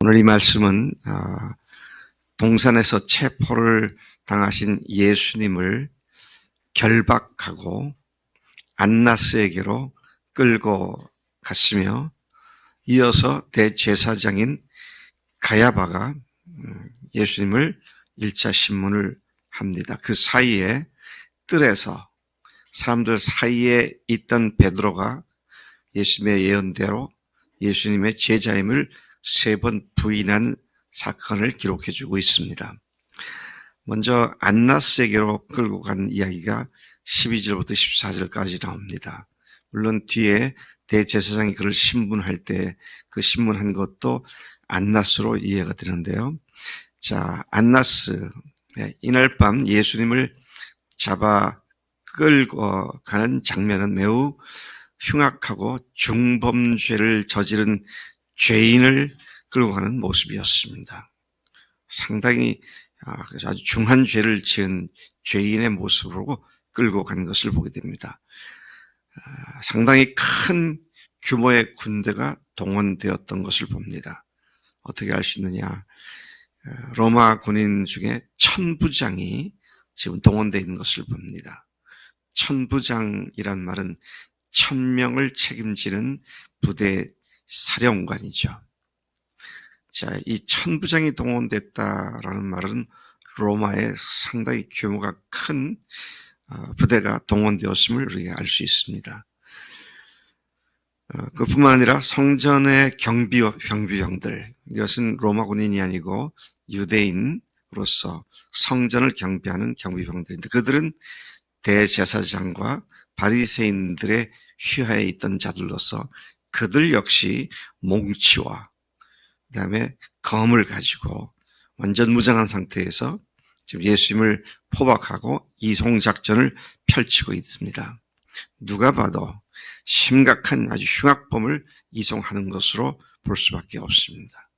오늘 이 말씀은 동산에서 체포를 당하신 예수님을 결박하고 안나스에게로 끌고 갔으며, 이어서 대제사장인 가야바가 예수님을 1차 신문을 합니다. 그 사이에 뜰에서 사람들 사이에 있던 베드로가 예수님의 예언대로 예수님의 제자임을 3번 부인한 사건을 기록해 주고 있습니다. 먼저 안나스에게로 끌고 간 이야기가 12절부터 14절까지 나옵니다. 물론 뒤에 대제사장이 그를 신문할 때 그 신문한 것도 안나스로 이해가 되는데요. 자, 안나스, 이날 밤 예수님을 잡아 끌고 가는 장면은 매우 흉악하고 중범죄를 저지른 죄인을 끌고 가는 모습이었습니다. 상당히 아주 중한 죄를 지은 죄인의 모습으로 끌고 간 것을 보게 됩니다. 상당히 큰 규모의 군대가 동원되었던 것을 봅니다. 어떻게 알 수 있느냐? 로마 군인 중에 천부장이 지금 동원되어 있는 것을 봅니다. 천부장이란 말은 1000명을 책임지는 부대 사령관이죠. 자, 이 천부장이 동원됐다라는 말은 로마에 상당히 규모가 큰 부대가 동원되었음을 우리가 알 수 있습니다. 그뿐만 아니라 성전의 경비병들, 이것은 로마 군인이 아니고 유대인으로서 성전을 경비하는 경비병들인데, 그들은 대제사장과 바리새인들의 휘하에 있던 자들로서 그들 역시 몽치와 그다음에 검을 가지고 완전 무장한 상태에서 지금 예수님을 포박하고 이송작전을 펼치고 있습니다. 누가 봐도 심각한 아주 흉악범을 이송하는 것으로 볼 수밖에 없습니다.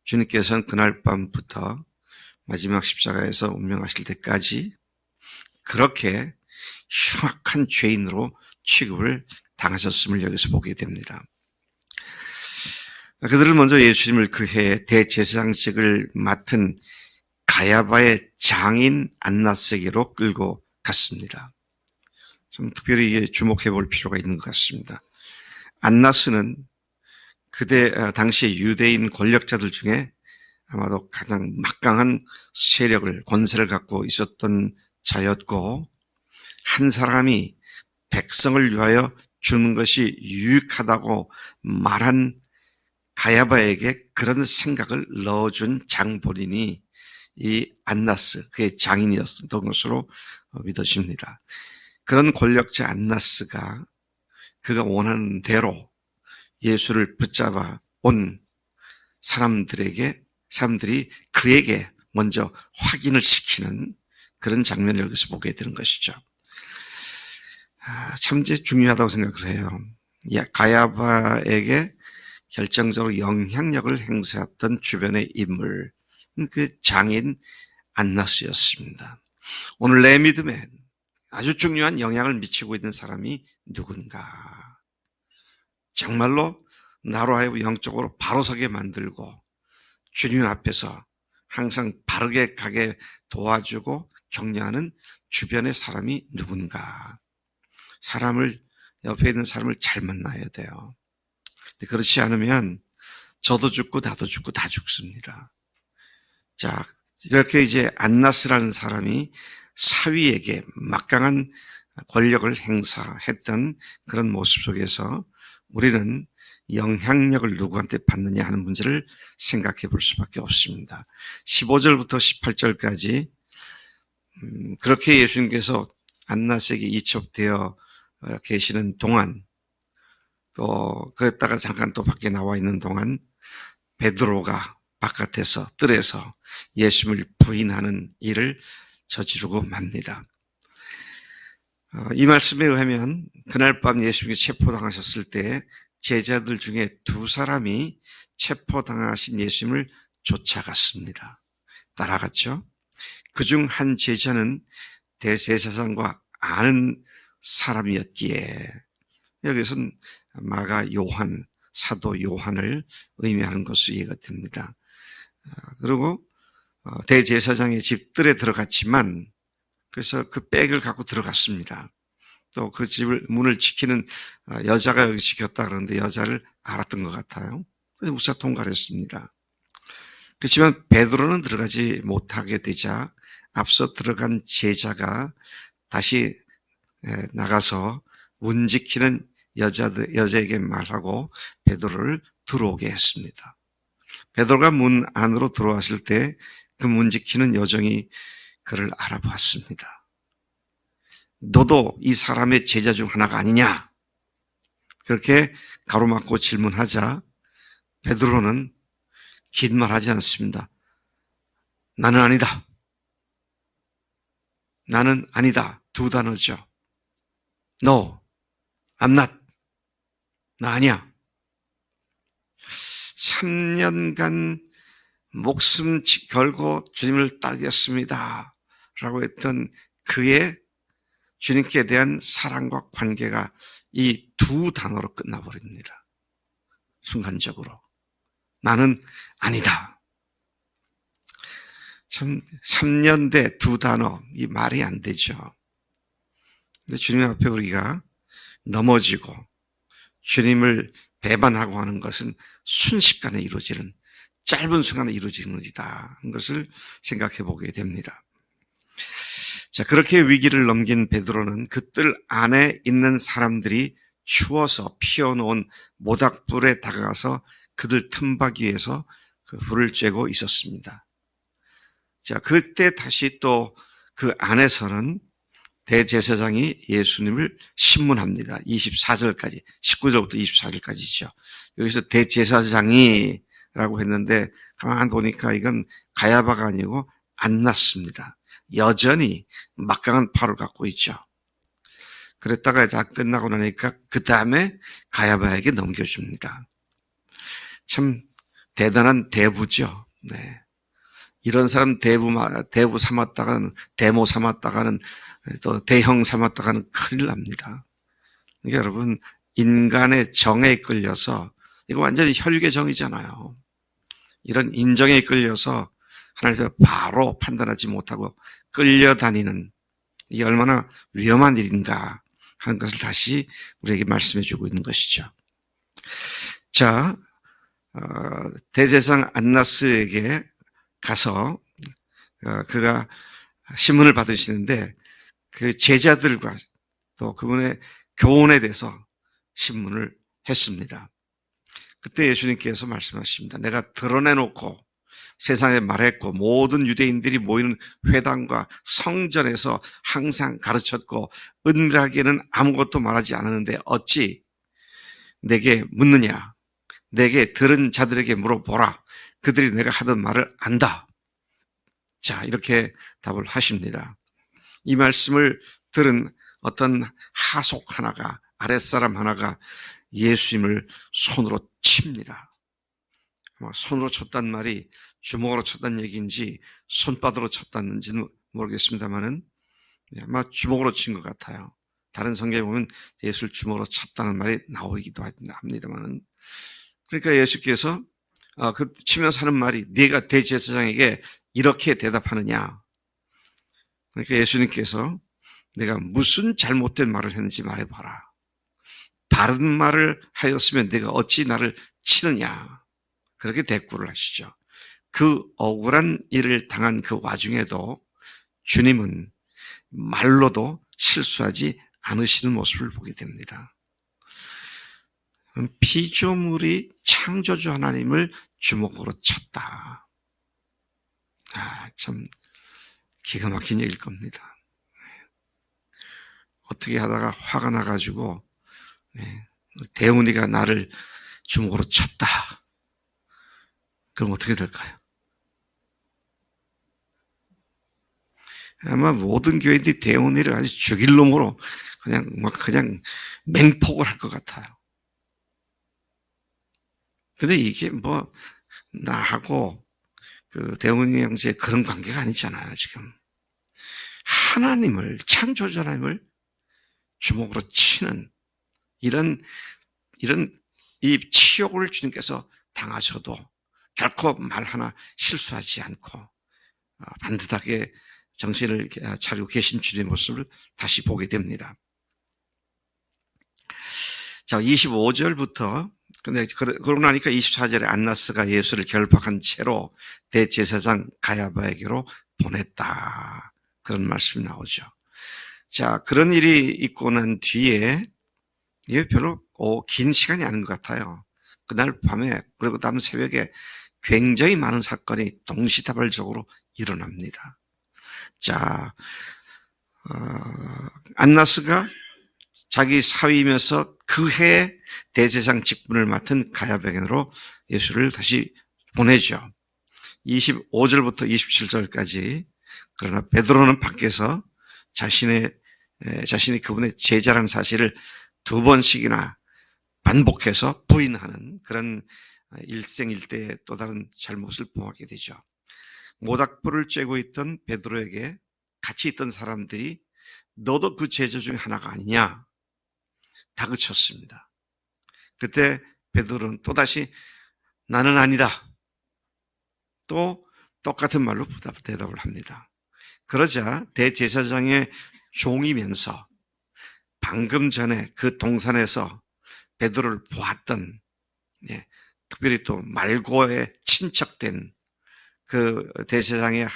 주님께서는 그날 밤부터 마지막 십자가에서 운명하실 때까지 그렇게 흉악한 죄인으로 취급을 당하셨음을 여기서 보게 됩니다. 그들을 먼저 예수님을 그 해에 대제사장직을 맡은 가야바의 장인 안나스에게로 끌고 갔습니다. 좀 특별히 주목해 볼 필요가 있는 것 같습니다. 안나스는 당시의 유대인 권력자들 중에 아마도 가장 막강한 세력을, 권세를 갖고 있었던 자였고, 한 사람이 백성을 위하여 주는 것이 유익하다고 말한 가야바에게 그런 생각을 넣어준 장본인이 이 안나스, 그의 장인이었던 것으로 믿어집니다. 그런 권력자 안나스가 그가 원하는 대로 예수를 붙잡아 온 사람들이 그에게 먼저 확인을 시키는 그런 장면을 여기서 보게 되는 것이죠. 참 중요하다고 생각을 해요. 가야바에게 결정적으로 영향력을 행사했던 주변의 인물, 그 장인 안나스였습니다. 오늘 내 믿음에 아주 중요한 영향을 미치고 있는 사람이 누군가? 정말로 나로 하여금 영적으로 바로 서게 만들고 주님 앞에서 항상 바르게 가게 도와주고 격려하는 주변의 사람이 누군가? 옆에 있는 사람을 잘 만나야 돼요. 그렇지 않으면 저도 죽고 나도 죽고 다 죽습니다. 자, 이렇게 이제 안나스라는 사람이 사위에게 막강한 권력을 행사했던 그런 모습 속에서 우리는 영향력을 누구한테 받느냐 하는 문제를 생각해 볼 수밖에 없습니다. 15절부터 18절까지 그렇게 예수님께서 안나스에게 이첩되어 계시는 동안, 또 그랬다가 잠깐 또 밖에 나와 있는 동안 베드로가 바깥에서 뜰에서 예수님을 부인하는 일을 저지르고 맙니다. 이 말씀에 의하면 그날 밤 예수님이 체포당하셨을 때 제자들 중에 2사람이 체포당하신 예수님을 쫓아갔습니다. 따라갔죠. 그중 한 제자는 대제사장과 아는 사람이었기에, 여기서는 마가, 요한 사도 요한을 의미하는 것으로 이해가 됩니다. 그리고 대제사장의 집들에 들어갔지만 그래서 그 백을 갖고 들어갔습니다. 또 그 집을 문을 지키는 여자가 여기 지켰다 그러는데 여자를 알았던 것 같아요. 그래서 무사 통과를 했습니다. 그렇지만 베드로는 들어가지 못하게 되자 앞서 들어간 제자가 다시 나가서 문 지키는 여자에게 말하고 베드로를 들어오게 했습니다. 베드로가 문 안으로 들어왔을 때 그 문 지키는 여종이 그를 알아보았습니다. 너도 이 사람의 제자 중 하나가 아니냐? 그렇게 가로막고 질문하자 베드로는 긴 말 하지 않습니다. 나는 아니다. 나는 아니다. 두 단어죠. No, I'm not. 나 아니야. 3년간 목숨 걸고 주님을 따르겠습니다. 라고 했던 그의 주님께 대한 사랑과 관계가 이 두 단어로 끝나버립니다. 순간적으로. 나는 아니다. 참 3년 대 두 단어, 이 말이 안 되죠. 근데 주님 앞에 우리가 넘어지고 주님을 배반하고 하는 것은 순식간에 이루어지는, 짧은 순간에 이루어지는 일이다 하는 것을 생각해 보게 됩니다. 자, 그렇게 위기를 넘긴 베드로는 그 뜰 안에 있는 사람들이 추워서 피워놓은 모닥불에 다가가서 그들 틈박 위에서 그 불을 쬐고 있었습니다. 자, 그때 다시 또 그 안에서는 대제사장이 예수님을 신문합니다. 24절까지, 19절부터 24절까지죠. 여기서 대제사장이라고 했는데 가만 보니까 이건 가야바가 아니고 안났습니다. 여전히 막강한 팔을 갖고 있죠. 그랬다가 다 끝나고 나니까 그 다음에 가야바에게 넘겨줍니다. 참 대단한 대부죠. 네. 이런 사람 대부 삼았다가는, 대모 삼았다가는, 또 대형 삼았다가는 큰일 납니다. 그러니까 여러분, 인간의 정에 끌려서, 이거 완전히 혈육의 정이잖아요. 이런 인정에 끌려서 하나님 앞에 바로 판단하지 못하고 끌려다니는, 이게 얼마나 위험한 일인가 하는 것을 다시 우리에게 말씀해 주고 있는 것이죠. 자, 대제사장 안나스에게 가서 그가 신문을 받으시는데 그 제자들과 또 그분의 교훈에 대해서 신문을 했습니다. 그때 예수님께서 말씀하십니다. 내가 드러내놓고 세상에 말했고 모든 유대인들이 모이는 회당과 성전에서 항상 가르쳤고 은밀하게는 아무것도 말하지 않았는데 어찌 내게 묻느냐? 내게 들은 자들에게 물어보라. 그들이 내가 하던 말을 안다. 자, 이렇게 답을 하십니다. 이 말씀을 들은 어떤 하속 하나가, 아랫사람 하나가 예수님을 손으로 칩니다. 손으로 쳤단 말이 주먹으로 쳤다는 얘기인지 손바닥으로 쳤다는지는 모르겠습니다만은 아마 주먹으로 친 것 같아요. 다른 성경에 보면 예수를 주먹으로 쳤다는 말이 나오기도 합니다만은, 그러니까 예수께서 그 치면서 하는 말이 네가 대제사장에게 이렇게 대답하느냐. 그러니까 예수님께서 내가 무슨 잘못된 말을 했는지 말해봐라. 바른 말을 하였으면 내가 어찌 나를 치느냐. 그렇게 대꾸를 하시죠. 그 억울한 일을 당한 그 와중에도 주님은 말로도 실수하지 않으시는 모습을 보게 됩니다. 피조물이 창조주 하나님을 주먹으로 쳤다. 참 기가 막힌 얘기일 겁니다. 어떻게 하다가 화가 나가지고 대운이가 나를 주먹으로 쳤다. 그럼 어떻게 될까요? 아마 모든 교회들이 대운이를 아주 죽일 놈으로 그냥 맹폭을 할 것 같아요. 근데 이게 나하고 그 대운이 형제의 그런 관계가 아니잖아요, 지금. 하나님을, 창조주 하나님을 주먹으로 치는 이런 이 치욕을 주님께서 당하셔도 결코 말 하나 실수하지 않고 반듯하게 정신을 차리고 계신 주님의 모습을 다시 보게 됩니다. 자, 25절부터 근데 그러고 나니까 24절에 안나스가 예수를 결박한 채로 대제사장 가야바에게로 보냈다. 그런 말씀이 나오죠. 자, 그런 일이 있고 난 뒤에 이게 별로 긴 시간이 아닌 것 같아요. 그날 밤에 그리고 다음 새벽에 굉장히 많은 사건이 동시다발적으로 일어납니다. 자, 안나스가 자기 사위이면서 그해 대제사장 직분을 맡은 가야백으로 예수를 다시 보내죠. 25절부터 27절까지. 그러나 베드로는 밖에서 자신이 그분의 제자라는 사실을 두 번씩이나 반복해서 부인하는 그런 일생일대의 또 다른 잘못을 범하게 되죠. 모닥불을 쬐고 있던 베드로에게 같이 있던 사람들이 너도 그 제자 중에 하나가 아니냐 다그쳤습니다. 그때 베드로는 또다시 나는 아니다. 또 똑같은 말로 대답을 합니다. 그러자 대제사장의 종이면서 방금 전에 그 동산에서 베드로를 보았던 특별히 또 말고에 친척된 그 대제사장의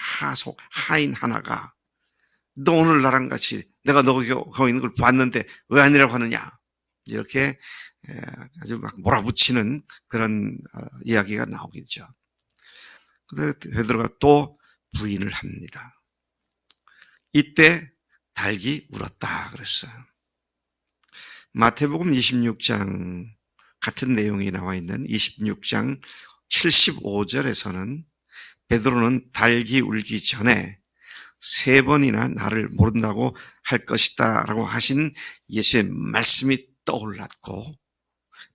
하인 하나가 너 오늘 나랑 같이 내가 너 거기 있는 걸 봤는데 왜 아니라고 하느냐 이렇게 아주 막 몰아붙이는 그런 이야기가 나오겠죠. 그런데 베드로가 또 부인을 합니다. 이때 닭이 울었다 그랬어요. 마태복음 26장 같은 내용이 나와 있는 26장 75절에서는 베드로는 닭이 울기 전에 3번이나 나를 모른다고 할 것이다 라고 하신 예수의 말씀이 떠올랐고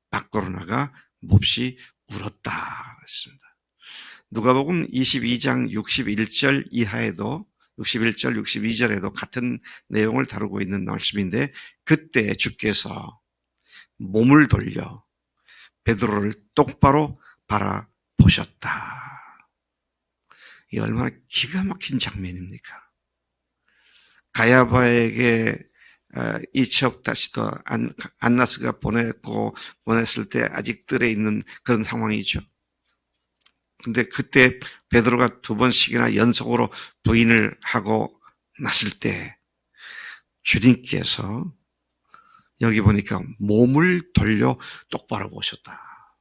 밖으로 나가 몹시 울었다 그랬습니다. 누가복음 22장 61절 이하에도 61절, 62절에도 같은 내용을 다루고 있는 말씀인데 그때 주께서 몸을 돌려 베드로를 똑바로 바라보셨다. 이 얼마나 기가 막힌 장면입니까? 가야바에게 이첩 다시 또 안나스가 보냈을 때 아직 뜰에 있는 그런 상황이죠. 근데 그때 베드로가 2번씩이나 연속으로 부인을 하고 났을 때 주님께서 여기 보니까 몸을 돌려 똑바로 보셨다.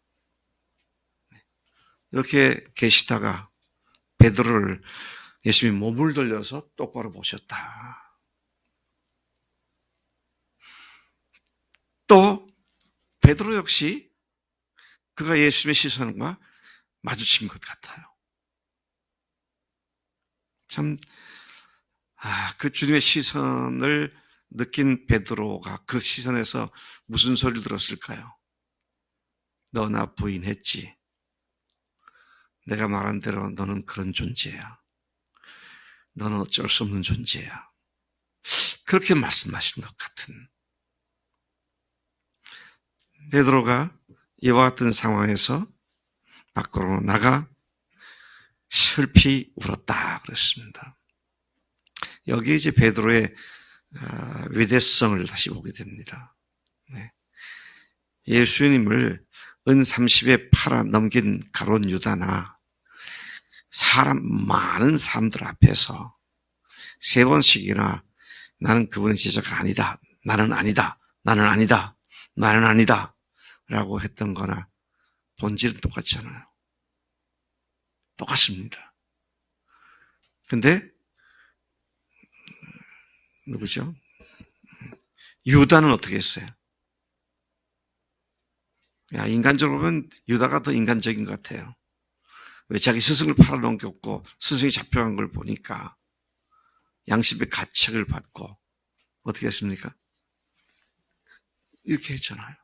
이렇게 계시다가 베드로를 예수님이 몸을 돌려서 똑바로 보셨다. 또 베드로 역시 그가 예수님의 시선과 마주친 것 같아요. 참, 그 주님의 시선을 느낀 베드로가 그 시선에서 무슨 소리를 들었을까요? 너 나 부인했지. 내가 말한 대로 너는 그런 존재야. 너는 어쩔 수 없는 존재야. 그렇게 말씀하신 것 같은. 베드로가 이와 같은 상황에서 밖으로 나가 슬피 울었다 그랬습니다. 여기에 이제 베드로의 위대성을 다시 보게 됩니다. 예수님을 은 30에 팔아 넘긴 가룟 유다나 많은 사람들 앞에서 3번씩이나 나는 그분의 제자가 아니다. 나는 아니다. 나는 아니다. 나는 아니다. 라고 했던 거나 본질은 똑같잖아요. 똑같습니다. 근데 누구죠? 유다는 어떻게 했어요? 인간적으로 보면 유다가 더 인간적인 것 같아요. 왜 자기 스승을 팔아넘겼고 스승이 잡혀간 걸 보니까 양심의 가책을 받고 어떻게 했습니까? 이렇게 했잖아요.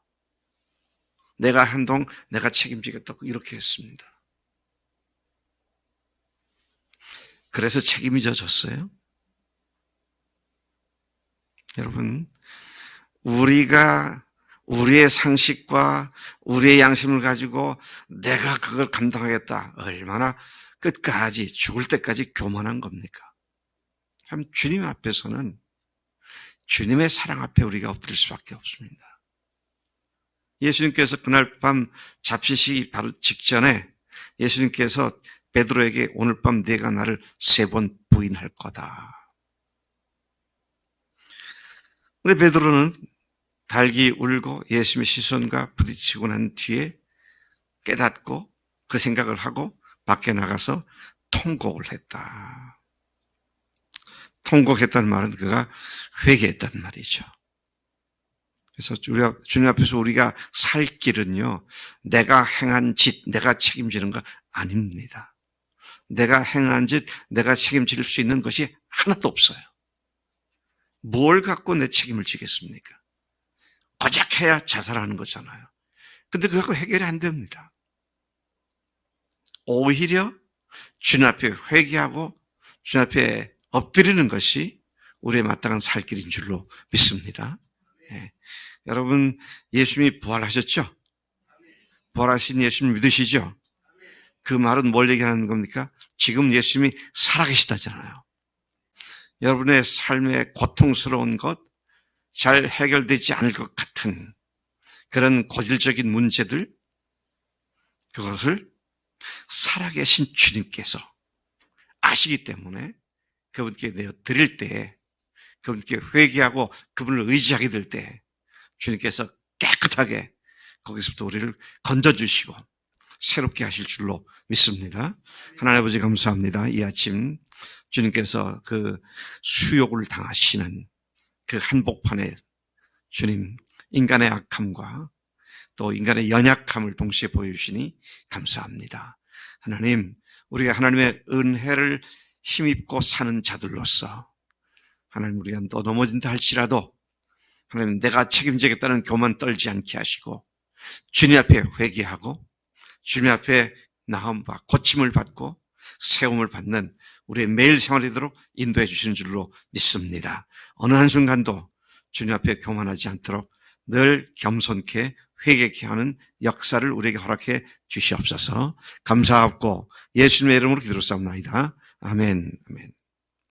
내가 한동 내가 책임지겠다고 이렇게 했습니다. 그래서 책임이 져졌어요. 여러분, 우리가 우리의 상식과 우리의 양심을 가지고 내가 그걸 감당하겠다. 얼마나 끝까지 죽을 때까지 교만한 겁니까? 참 주님 앞에서는 주님의 사랑 앞에 우리가 엎드릴 수밖에 없습니다. 예수님께서 그날 밤 잡히시기 바로 직전에 예수님께서 베드로에게 오늘 밤 네가 나를 3번 부인할 거다. 근데 베드로는 달기 울고 예수님의 시선과 부딪히고 난 뒤에 깨닫고 그 생각을 하고 밖에 나가서 통곡을 했다. 통곡했다는 말은 그가 회개했다는 말이죠. 그래서 주님 앞에서 우리가 살 길은요, 내가 행한 짓, 내가 책임지는 거 아닙니다. 내가 행한 짓, 내가 책임질 수 있는 것이 하나도 없어요. 뭘 갖고 내 책임을 지겠습니까? 고작 해야 자살하는 거잖아요. 근데 그거 갖고 해결이 안 됩니다. 오히려 주님 앞에 회개하고 주님 앞에 엎드리는 것이 우리의 마땅한 살 길인 줄로 믿습니다. 네. 여러분, 예수님이 부활하셨죠? 부활하신 예수님 믿으시죠? 그 말은 뭘 얘기하는 겁니까? 지금 예수님이 살아계시다잖아요. 여러분의 삶의 고통스러운 것, 잘 해결되지 않을 것 같은 그런 고질적인 문제들, 그것을 살아계신 주님께서 아시기 때문에 그분께 내어 드릴 때, 그분께 회개하고 그분을 의지하게 될 때 주님께서 깨끗하게 거기서부터 우리를 건져주시고 새롭게 하실 줄로 믿습니다. 하나님 아버지 감사합니다. 이 아침 주님께서 그 수욕을 당하시는 그 한복판에 주님 인간의 악함과 또 인간의 연약함을 동시에 보여주시니 감사합니다. 하나님, 우리가 하나님의 은혜를 힘입고 사는 자들로서 하나님, 우리가 또 넘어진다 할지라도 하나님, 내가 책임지겠다는 교만 떨지 않게 하시고 주님 앞에 회개하고 주님 앞에 나음과 고침을 받고 세움을 받는 우리의 매일 생활이 되도록 인도해 주시는 줄로 믿습니다. 어느 한순간도 주님 앞에 교만하지 않도록 늘 겸손케 회개케 하는 역사를 우리에게 허락해 주시옵소서. 감사하고 예수님의 이름으로 기도를 쌓옵나이다. 아멘. 아멘.